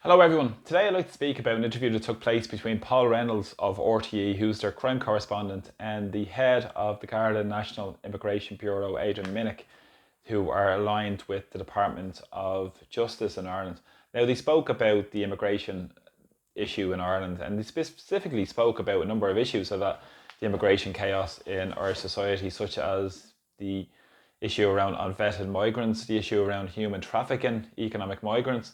Hello everyone. Today I'd like to speak about an interview that took place between Paul Reynolds of RTE, who's their crime correspondent, and the head of the Garda National Immigration Bureau, Adrian Minnick, who are aligned with the Department of Justice in Ireland. Now, they spoke about the immigration issue in Ireland, and they specifically spoke about a number of issues of that, the immigration chaos in our society, such as the issue around unvetted migrants, the issue around human trafficking, economic migrants,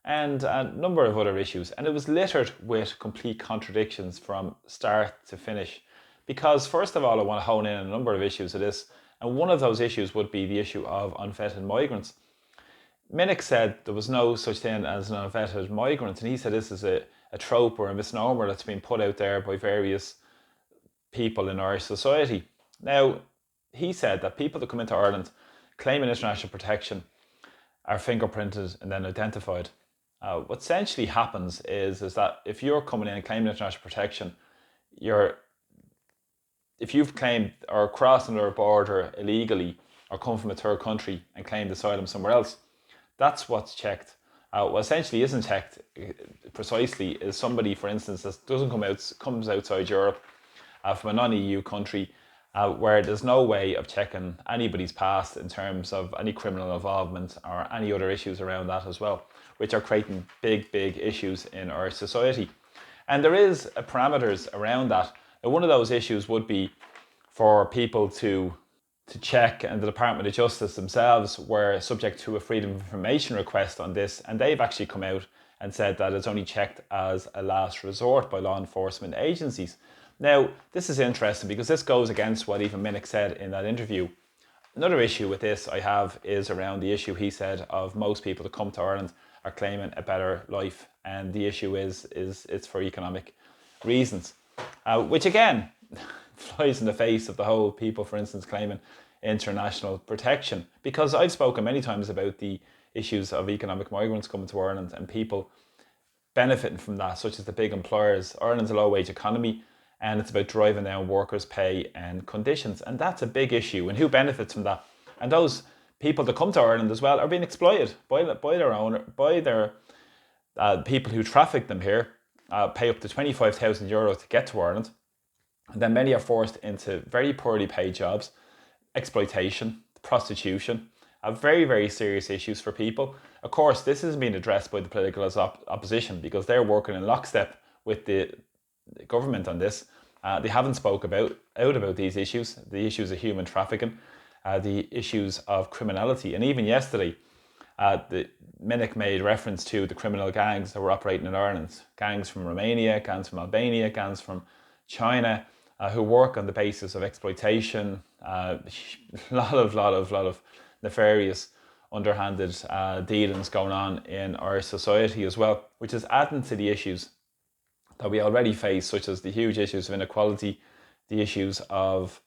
and a number of other issues. And it was littered with complete contradictions from start to finish. Because, first of all, I want to hone in on a number of issues of this. And one of those issues would be the issue of unvetted migrants. Minnick said there was no such thing as an unvetted migrant. And he said this is a trope or a misnomer that's been put out there by various people in Irish society. Now, he said that people that come into Ireland claiming international protection are fingerprinted and then identified. What essentially happens is that if you're coming in and claiming international protection, if you've claimed or crossed under a border illegally or come from a third country and claimed asylum somewhere else, that's what's checked. What essentially isn't checked precisely is somebody, for instance, that comes outside Europe from a non-EU country where there's no way of checking anybody's past in terms of any criminal involvement or any other issues around that as well, which are creating big issues in our society. And there is parameters around that. And one of those issues would be for people to check, and the Department of Justice themselves were subject to a Freedom of Information request on this, and they've actually come out and said that it's only checked as a last resort by law enforcement agencies. Now, this is interesting because this goes against what even Minnick said in that interview. Another issue with this I have is around the issue he said of most people that come to Ireland are claiming a better life, and the issue is it's for economic reasons, which again flies in the face of the whole people, for instance, claiming international protection, because I've spoken many times about the issues of economic migrants coming to Ireland and people benefiting from that, such as the big employers. Ireland's a low-wage economy, and it's about driving down workers' pay and conditions, and that's a big issue. And who benefits from that? And those people that come to Ireland as well are being exploited by their people who traffic them here, pay up to €25,000 to get to Ireland, and then many are forced into very poorly paid jobs, exploitation, prostitution, very serious issues for people. Of course, this isn't being addressed by the political opposition because they're working in lockstep with the government on this. They haven't spoke out about these issues, the issues of human trafficking, the issues of criminality. And even yesterday, the Minnick made reference to the criminal gangs that were operating in Ireland. Gangs from Romania, gangs from Albania, gangs from China, who work on the basis of exploitation, a lot of nefarious, underhanded dealings going on in our society as well, which is adding to the issues that we already face, such as the huge issues of inequality, the issues of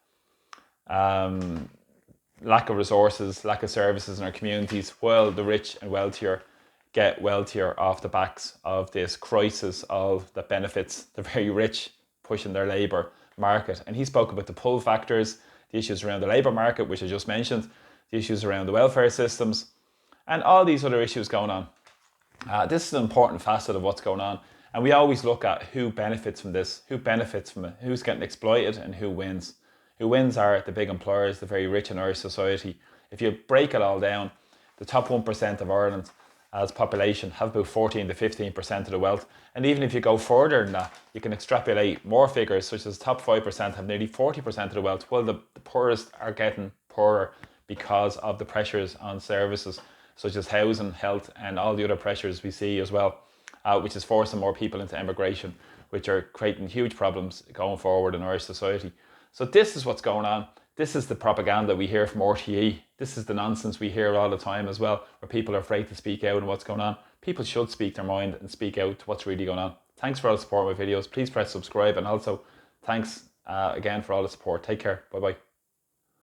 lack of resources, lack of services in our communities, while the rich and wealthier get wealthier off the backs of this crisis that benefits the very rich, pushing their labour market. And he spoke about the pull factors, the issues around the labour market, which I just mentioned, the issues around the welfare systems, and all these other issues going on. This is an important facet of what's going on. And we always look at who benefits from this, who benefits from it, who's getting exploited and who wins. Who wins are the big employers, the very rich in our society. If you break it all down, the top 1% of Ireland as population have about 14 to 15% of the wealth. And even if you go further than that, you can extrapolate more figures, such as the top 5% have nearly 40% of the wealth, while the poorest are getting poorer because of the pressures on services, such as housing, health, and all the other pressures we see as well. Which is forcing more people into emigration, which are creating huge problems going forward in Irish society. So this is what's going on. This is the propaganda we hear from RTE. This is the nonsense we hear all the time as well, where people are afraid to speak out on what's going on. People should speak their mind and speak out to what's really going on. Thanks for all the support of my videos. Please press subscribe, and also thanks again for all the support. Take care. Bye bye.